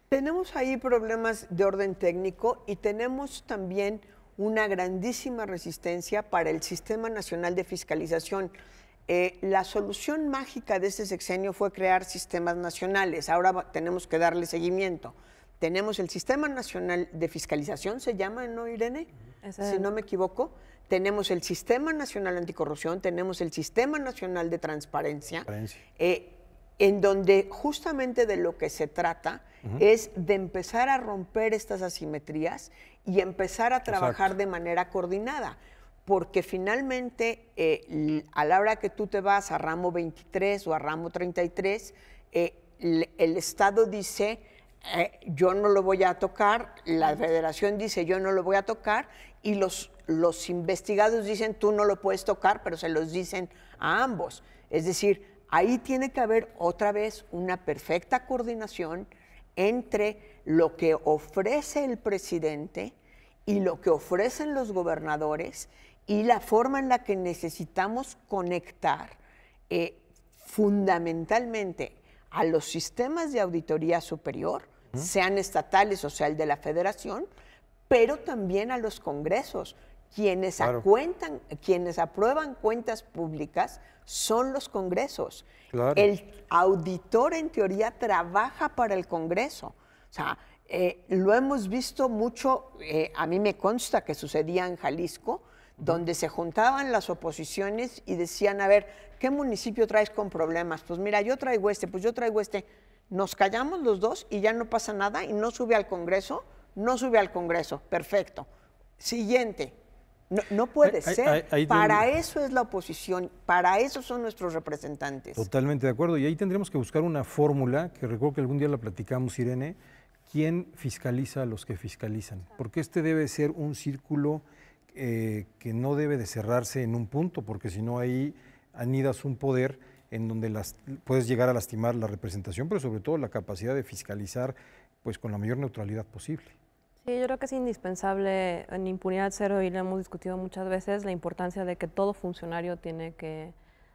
Tenemos ahí problemas de orden técnico y tenemos también una grandísima resistencia para el Sistema Nacional de Fiscalización. La solución mágica de este sexenio fue crear sistemas nacionales. Ahora tenemos que darle seguimiento. Tenemos el Sistema Nacional de Fiscalización, se llama, ¿no, Irene? Si no me equivoco. Tenemos el Sistema Nacional Anticorrupción, tenemos el Sistema Nacional de Transparencia, en donde justamente de lo que se trata es de empezar a romper estas asimetrías y empezar a trabajar de manera coordinada, porque finalmente a la hora que tú te vas a ramo 23 o a ramo 33, el Estado dice yo no lo voy a tocar, la Federación dice yo no lo voy a tocar y los investigados dicen tú no lo puedes tocar, pero se los dicen a ambos. Es decir, ahí tiene que haber otra vez una perfecta coordinación entre lo que ofrece el presidente y lo que ofrecen los gobernadores y la forma en la que necesitamos conectar fundamentalmente a los sistemas de auditoría superior, sean estatales o sea el de la Federación, pero también a los congresos. Quienes aprueban cuentas públicas son los congresos. Claro. El auditor, en teoría, trabaja para el Congreso. O sea, lo hemos visto mucho, a mí me consta que sucedía en Jalisco, donde se juntaban las oposiciones y decían, a ver, ¿qué municipio traes con problemas? Pues mira, yo traigo este, pues yo traigo este. Nos callamos los dos y ya no pasa nada y no sube al Congreso, perfecto. Siguiente. No puede ser. Para eso es la oposición, para eso son nuestros representantes. Totalmente de acuerdo. Y ahí tendremos que buscar una fórmula, que recuerdo que algún día la platicamos, Irene, ¿quién fiscaliza a los que fiscalizan? Porque este debe ser un círculo que no debe de cerrarse en un punto, porque si no ahí anidas un poder en donde puedes llegar a lastimar la representación, pero sobre todo la capacidad de fiscalizar pues con la mayor neutralidad posible. Sí, yo creo que es indispensable en impunidad cero, y lo hemos discutido muchas veces, la importancia de que todo funcionario tiene que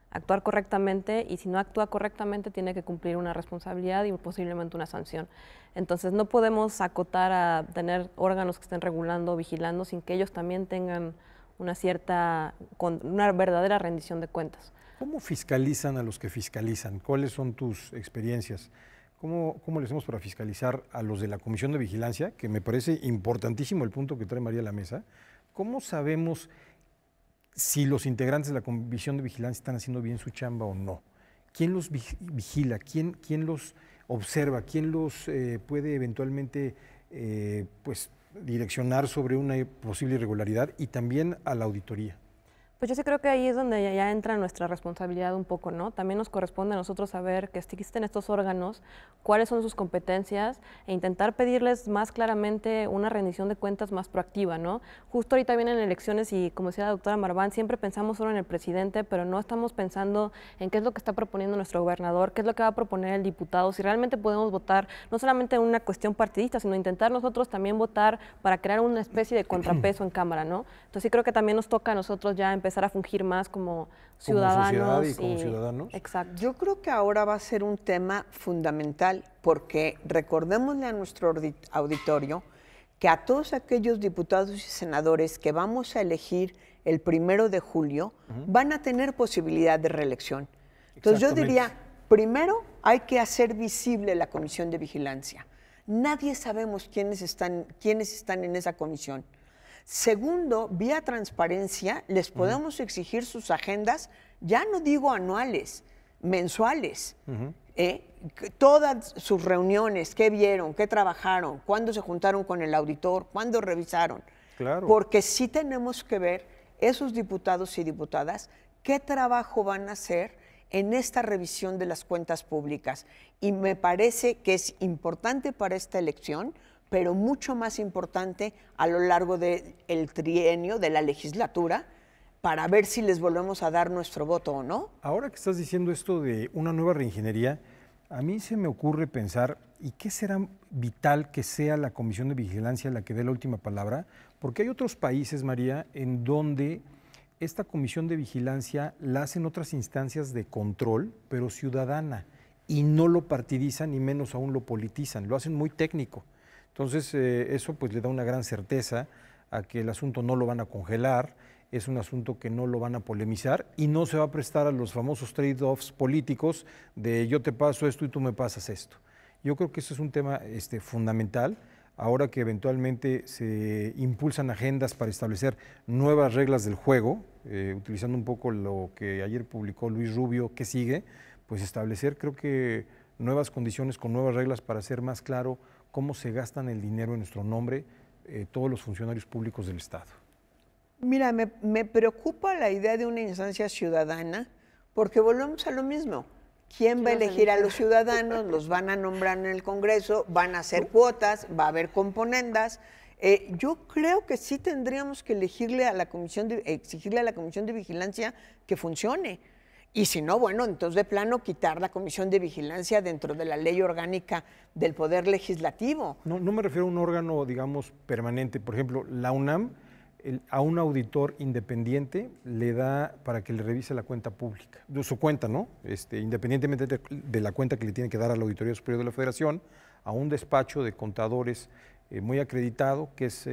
actuar correctamente, y si no actúa correctamente tiene que cumplir una responsabilidad y posiblemente una sanción. Entonces no podemos acotar a tener órganos que estén regulando, vigilando, sin que ellos también tengan una verdadera rendición de cuentas. ¿Cómo fiscalizan a los que fiscalizan? ¿Cuáles son tus experiencias? ¿Cómo le hacemos para fiscalizar a los de la Comisión de Vigilancia? Que me parece importantísimo el punto que trae María a la mesa. ¿Cómo sabemos si los integrantes de la Comisión de Vigilancia están haciendo bien su chamba o no? ¿Quién los vigila? ¿Quién los observa? ¿Quién los puede eventualmente pues, direccionar sobre una posible irregularidad? Y también a la auditoría. Pues yo sí creo que ahí es donde ya entra nuestra responsabilidad un poco, ¿no? También nos corresponde a nosotros saber que existen estos órganos, cuáles son sus competencias, e intentar pedirles más claramente una rendición de cuentas más proactiva, ¿no? Justo ahorita vienen elecciones y, como decía la doctora Marván, siempre pensamos solo en el presidente, pero no estamos pensando en qué es lo que está proponiendo nuestro gobernador, qué es lo que va a proponer el diputado, si realmente podemos votar, no solamente en una cuestión partidista, sino intentar nosotros también votar para crear una especie de contrapeso en Cámara, ¿no? Entonces sí creo que también nos toca a nosotros ya empezar a fungir más como ciudadanos. Como sociedad y como ciudadanos. Exacto. Yo creo que ahora va a ser un tema fundamental, porque recordémosle a nuestro auditorio que a todos aquellos diputados y senadores que vamos a elegir el 1 de julio van a tener posibilidad de reelección. Entonces yo diría, primero hay que hacer visible la Comisión de Vigilancia. Nadie sabemos quiénes están en esa comisión. Segundo, vía transparencia, les podemos exigir sus agendas, ya no digo anuales, mensuales. Todas sus reuniones, qué vieron, qué trabajaron, cuándo se juntaron con el auditor, cuándo revisaron. Claro. Porque sí tenemos que ver esos diputados y diputadas qué trabajo van a hacer en esta revisión de las cuentas públicas. Y me parece que es importante para esta elección, pero mucho más importante a lo largo del trienio, de la legislatura, para ver si les volvemos a dar nuestro voto o no. Ahora que estás diciendo esto de una nueva reingeniería, a mí se me ocurre pensar, ¿y qué será vital que sea la Comisión de Vigilancia la que dé la última palabra? Porque hay otros países, María, en donde esta Comisión de Vigilancia la hacen otras instancias de control, pero ciudadana, y no lo partidizan ni menos aún lo politizan, lo hacen muy técnico. Entonces, eso pues le da una gran certeza a que el asunto no lo van a congelar, es un asunto que no lo van a polemizar y no se va a prestar a los famosos trade-offs políticos de yo te paso esto y tú me pasas esto. Yo creo que eso es un tema fundamental, ahora que eventualmente se impulsan agendas para establecer nuevas reglas del juego, utilizando un poco lo que ayer publicó Luis Rubio, ¿qué sigue? Pues establecer, creo que, nuevas condiciones con nuevas reglas para hacer más claro cómo se gastan el dinero en nuestro nombre todos los funcionarios públicos del Estado. Mira, me preocupa la idea de una instancia ciudadana, porque volvemos a lo mismo. ¿Quién va a elegir a los ciudadanos? Los van a nombrar en el Congreso, van a hacer cuotas, va a haber componendas. Yo creo que sí tendríamos que exigirle a la Comisión de Vigilancia que funcione. Y si no, bueno, entonces de plano quitar la Comisión de Vigilancia dentro de la ley orgánica del Poder Legislativo. No me refiero a un órgano, digamos, permanente. Por ejemplo, la UNAM a un auditor independiente le da para que le revise la cuenta pública, su cuenta, ¿no? Independientemente de la cuenta que le tiene que dar a la Auditoría Superior de la Federación, a un despacho de contadores muy acreditado, que es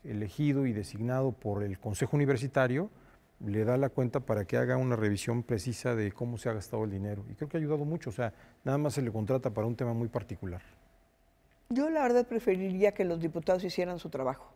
elegido y designado por el Consejo Universitario, le da la cuenta para que haga una revisión precisa de cómo se ha gastado el dinero. Y creo que ha ayudado mucho, o sea, nada más se le contrata para un tema muy particular. Yo la verdad preferiría que los diputados hicieran su trabajo.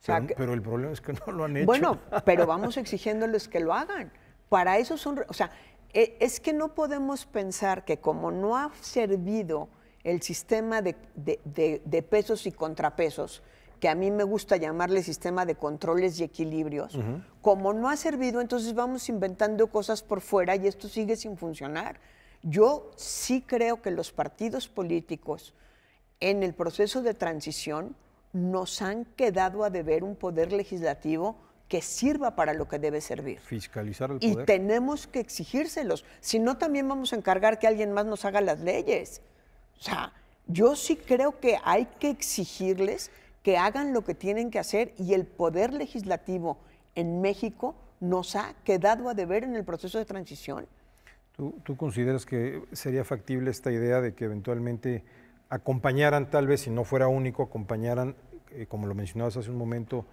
O sea, pero el problema es que no lo han hecho. Bueno, pero vamos exigiéndoles que lo hagan. Para eso son, o sea, es que no podemos pensar que como no ha servido el sistema de pesos y contrapesos, que a mí me gusta llamarle sistema de controles y equilibrios, como no ha servido, entonces vamos inventando cosas por fuera y esto sigue sin funcionar. Yo sí creo que los partidos políticos en el proceso de transición nos han quedado a deber un poder legislativo que sirva para lo que debe servir. Fiscalizar el poder. Y tenemos que exigírselos. Si no, también vamos a encargar que alguien más nos haga las leyes. O sea, yo sí creo que hay que exigirles que hagan lo que tienen que hacer y el poder legislativo en México nos ha quedado a deber en el proceso de transición. ¿Tú consideras que sería factible esta idea de que eventualmente acompañaran, tal vez si no fuera único, acompañaran, como lo mencionabas hace un momento,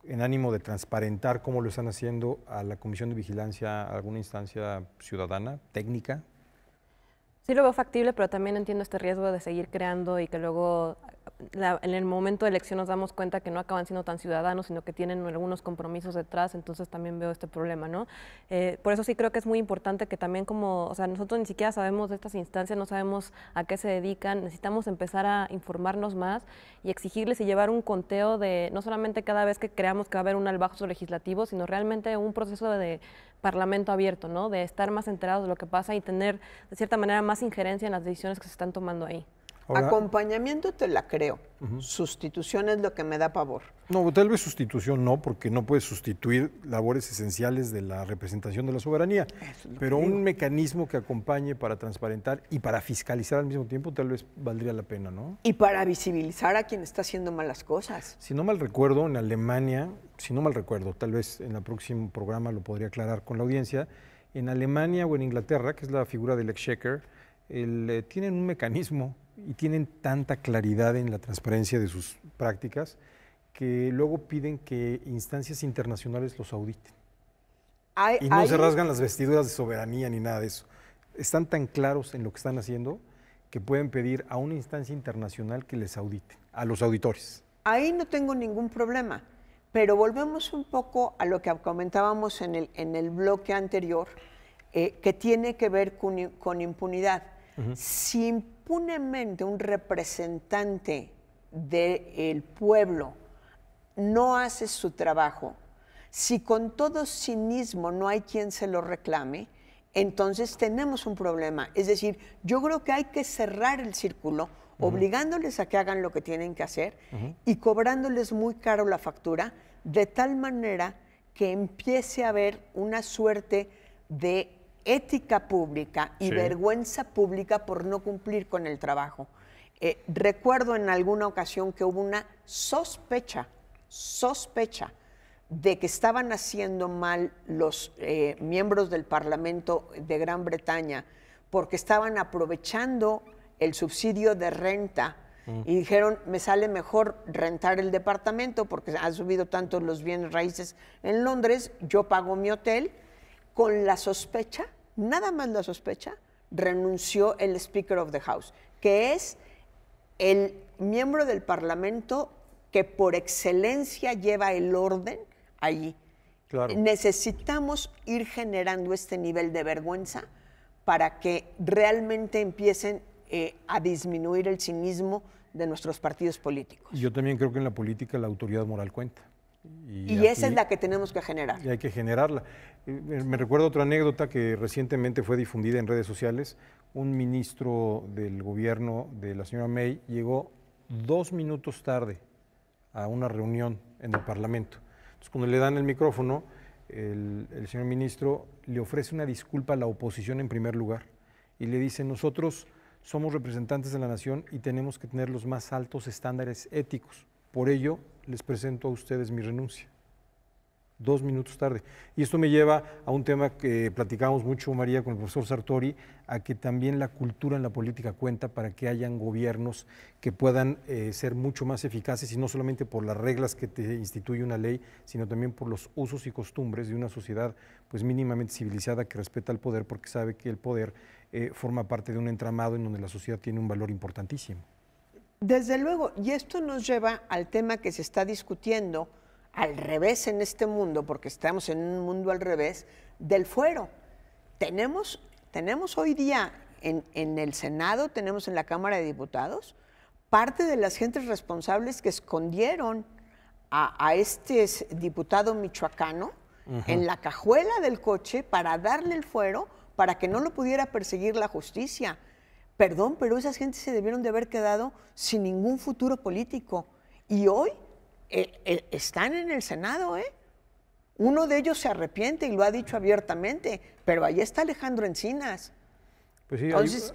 en ánimo de transparentar cómo lo están haciendo a la Comisión de Vigilancia, a alguna instancia ciudadana, técnica? Sí lo veo factible, pero también entiendo este riesgo de seguir creando y que luego en el momento de elección nos damos cuenta que no acaban siendo tan ciudadanos, sino que tienen algunos compromisos detrás, entonces también veo este problema, ¿no? Por eso sí creo que es muy importante que también o sea, nosotros ni siquiera sabemos de estas instancias, no sabemos a qué se dedican, necesitamos empezar a informarnos más y exigirles y llevar un conteo de, no solamente cada vez que creamos que va a haber un albazo legislativo, sino realmente un proceso de parlamento abierto, ¿no? De estar más enterados de lo que pasa y tener, de cierta manera, más injerencia en las decisiones que se están tomando ahí. Ahora, acompañamiento te la creo, sustitución es lo que me da pavor. No, tal vez sustitución no, porque no puedes sustituir labores esenciales de la representación de la soberanía, pero un mecanismo que acompañe para transparentar y para fiscalizar al mismo tiempo tal vez valdría la pena, ¿no? Y para visibilizar a quien está haciendo malas cosas. Si no mal recuerdo, en Alemania, tal vez en el próximo programa lo podría aclarar con la audiencia, en Alemania o en Inglaterra, que es la figura del exchequer, tienen un mecanismo y tienen tanta claridad en la transparencia de sus prácticas que luego piden que instancias internacionales los auditen. Y no se rasgan las vestiduras de soberanía ni nada de eso. Están tan claros en lo que están haciendo que pueden pedir a una instancia internacional que les audite, a los auditores. Ahí no tengo ningún problema, pero volvemos un poco a lo que comentábamos en el bloque anterior, que tiene que ver con impunidad. Si impunemente un representante del pueblo no hace su trabajo, si con todo cinismo no hay quien se lo reclame, entonces tenemos un problema. Es decir, yo creo que hay que cerrar el círculo, obligándoles a que hagan lo que tienen que hacer y cobrándoles muy caro la factura, de tal manera que empiece a haber una suerte de ética pública y vergüenza pública por no cumplir con el trabajo. Recuerdo en alguna ocasión que hubo una sospecha de que estaban haciendo mal los miembros del Parlamento de Gran Bretaña porque estaban aprovechando el subsidio de renta y dijeron, me sale mejor rentar el departamento porque han subido tanto los bienes raíces en Londres, yo pago mi hotel. Con la sospecha, nada más la sospecha, renunció el Speaker of the House, que es el miembro del Parlamento que por excelencia lleva el orden allí. Claro. Necesitamos ir generando este nivel de vergüenza para que realmente empiecen a disminuir el cinismo de nuestros partidos políticos. Yo también creo que en la política la autoridad moral cuenta. Y esa es la que tenemos que generar. Y hay que generarla. Me recuerdo otra anécdota que recientemente fue difundida en redes sociales. Un ministro del gobierno de la señora May llegó 2 minutos tarde a una reunión en el Parlamento. Entonces, cuando le dan el micrófono, el señor ministro le ofrece una disculpa a la oposición en primer lugar y le dice, nosotros somos representantes de la nación y tenemos que tener los más altos estándares éticos. Por ello, les presento a ustedes mi renuncia. 2 minutos tarde. Y esto me lleva a un tema que platicamos mucho, María, con el profesor Sartori, a que también la cultura en la política cuenta para que hayan gobiernos que puedan ser mucho más eficaces, y no solamente por las reglas que te instituye una ley, sino también por los usos y costumbres de una sociedad pues mínimamente civilizada que respeta el poder, porque sabe que el poder forma parte de un entramado en donde la sociedad tiene un valor importantísimo. Desde luego, y esto nos lleva al tema que se está discutiendo al revés en este mundo, porque estamos en un mundo al revés, del fuero. Tenemos hoy día en el Senado, tenemos en la Cámara de Diputados, parte de las gentes responsables que escondieron a este diputado michoacano en la cajuela del coche para darle el fuero, para que no lo pudiera perseguir la justicia. Perdón, pero esas gentes se debieron de haber quedado sin ningún futuro político. Y hoy están en el Senado, ¿eh? Uno de ellos se arrepiente y lo ha dicho abiertamente, pero ahí está Alejandro Encinas. Pues sí, entonces,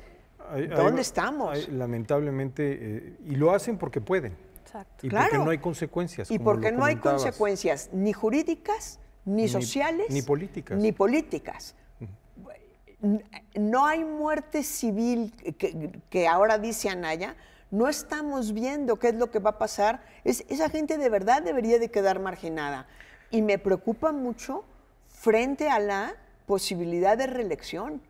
¿dónde estamos? Lamentablemente, y lo hacen porque pueden. Exacto. Y porque no hay consecuencias. Y porque no hay consecuencias ni jurídicas, ni sociales, ni políticas. Ni políticas. No hay muerte civil que ahora dice Anaya. No estamos viendo qué es lo que va a pasar. Esa gente de verdad debería de quedar marginada. Y me preocupa mucho frente a la posibilidad de reelección.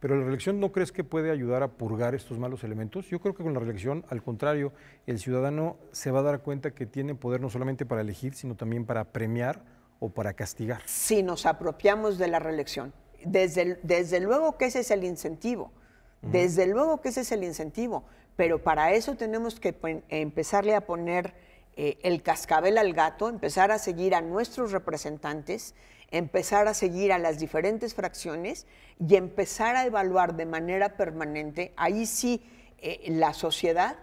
Pero la reelección, ¿no crees que puede ayudar a purgar estos malos elementos? Yo creo que con la reelección, al contrario, el ciudadano se va a dar cuenta que tiene poder no solamente para elegir, sino también para premiar o para castigar. Si nos apropiamos de la reelección. Desde luego que ese es el incentivo. Desde luego que ese es el incentivo. Pero para eso tenemos que empezarle a poner el cascabel al gato, empezar a seguir a nuestros representantes, empezar a seguir a las diferentes fracciones y empezar a evaluar de manera permanente, ahí sí, la sociedad,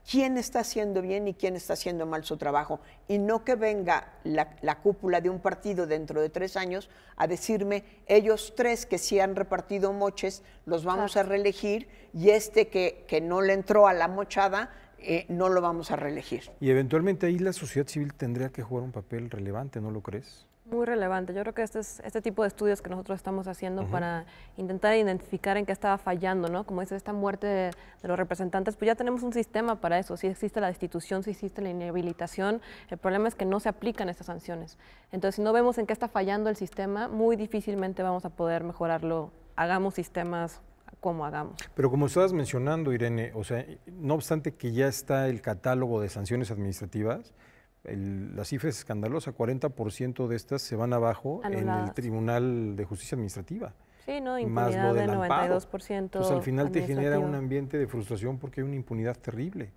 quién está haciendo bien y quién está haciendo mal su trabajo. Y no que venga la cúpula de un partido dentro de 3 años a decirme, ellos 3 que sí han repartido moches, los vamos a reelegir, y que no le entró a la mochada, no lo vamos a reelegir. Y eventualmente ahí la sociedad civil tendría que jugar un papel relevante, ¿no lo crees? Muy relevante. Yo creo que este tipo de estudios que nosotros estamos haciendo para intentar identificar en qué estaba fallando, ¿no? Como dices, esta muerte de los representantes, pues ya tenemos un sistema para eso. Si existe la destitución, si existe la inhabilitación, el problema es que no se aplican estas sanciones. Entonces, si no vemos en qué está fallando el sistema, muy difícilmente vamos a poder mejorarlo. Hagamos sistemas como hagamos. Pero como estabas mencionando, Irene, o sea, no obstante que ya está el catálogo de sanciones administrativas, la cifra es escandalosa, 40% de estas se van abajo anuladas en el Tribunal de Justicia Administrativa. Sí, no, impunidad del 92%. Entonces al final te genera un ambiente de frustración porque hay una impunidad terrible.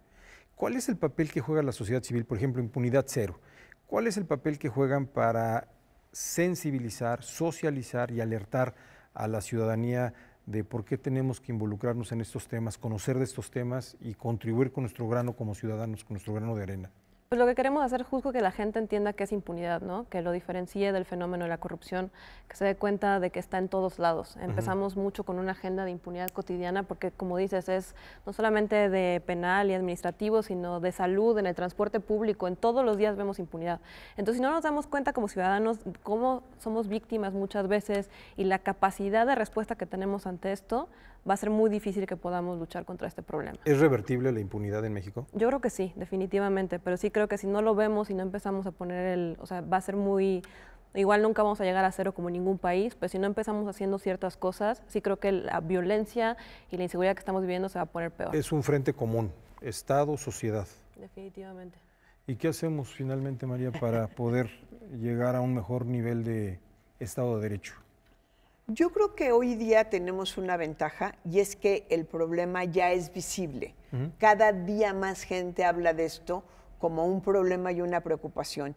¿Cuál es el papel que juega la sociedad civil? Por ejemplo, impunidad cero. ¿Cuál es el papel que juegan para sensibilizar, socializar y alertar a la ciudadanía de por qué tenemos que involucrarnos en estos temas, conocer de estos temas y contribuir con nuestro grano como ciudadanos, con nuestro grano de arena? Pues lo que queremos hacer es justo que la gente entienda qué es impunidad, ¿no? Que lo diferencie del fenómeno de la corrupción, que se dé cuenta de que está en todos lados. Empezamos mucho con una agenda de impunidad cotidiana porque, como dices, es no solamente de penal y administrativo, sino de salud, en el transporte público, en todos los días vemos impunidad. Entonces, si no nos damos cuenta como ciudadanos cómo somos víctimas muchas veces y la capacidad de respuesta que tenemos ante esto, va a ser muy difícil que podamos luchar contra este problema. ¿Es revertible la impunidad en México? Yo creo que sí, definitivamente, pero sí creo que si no lo vemos y no empezamos a poner o sea, va a ser muy, igual nunca vamos a llegar a cero como ningún país, pero si no empezamos haciendo ciertas cosas, sí creo que la violencia y la inseguridad que estamos viviendo se va a poner peor. Es un frente común, Estado, sociedad. Definitivamente. ¿Y qué hacemos finalmente, María, para poder llegar a un mejor nivel de Estado de Derecho? Yo creo que hoy día tenemos una ventaja y es que el problema ya es visible. Cada día más gente habla de esto como un problema y una preocupación.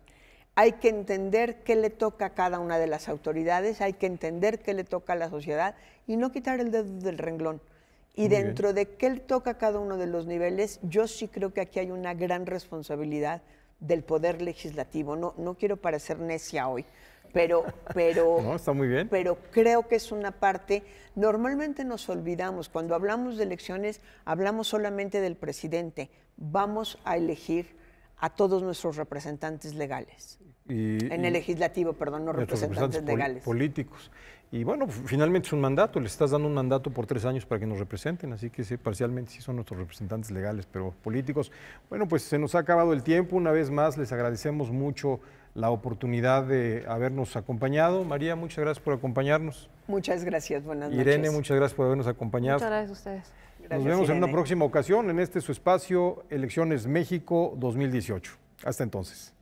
Hay que entender qué le toca a cada una de las autoridades, hay que entender qué le toca a la sociedad y no quitar el dedo del renglón. Y muy dentro bien. De qué le toca a cada uno de los niveles, yo sí creo que aquí hay una gran responsabilidad del Poder Legislativo. No quiero parecer necia hoy. Pero no, está muy bien. Pero creo que es una parte, normalmente nos olvidamos, cuando hablamos de elecciones, hablamos solamente del presidente. Vamos a elegir a todos nuestros representantes legales. En el legislativo, perdón, no representantes legales. Políticos. Y bueno, finalmente es un mandato, le estás dando un mandato por 3 años para que nos representen, así que sí, parcialmente sí son nuestros representantes legales, pero políticos. Bueno, pues se nos ha acabado el tiempo, una vez más les agradecemos mucho la oportunidad de habernos acompañado. María, muchas gracias por acompañarnos. Muchas gracias, buenas noches. Irene, muchas gracias por habernos acompañado. Muchas gracias a ustedes. Gracias, Nos vemos Irene. en una próxima ocasión en este su espacio, Elecciones México 2018. Hasta entonces.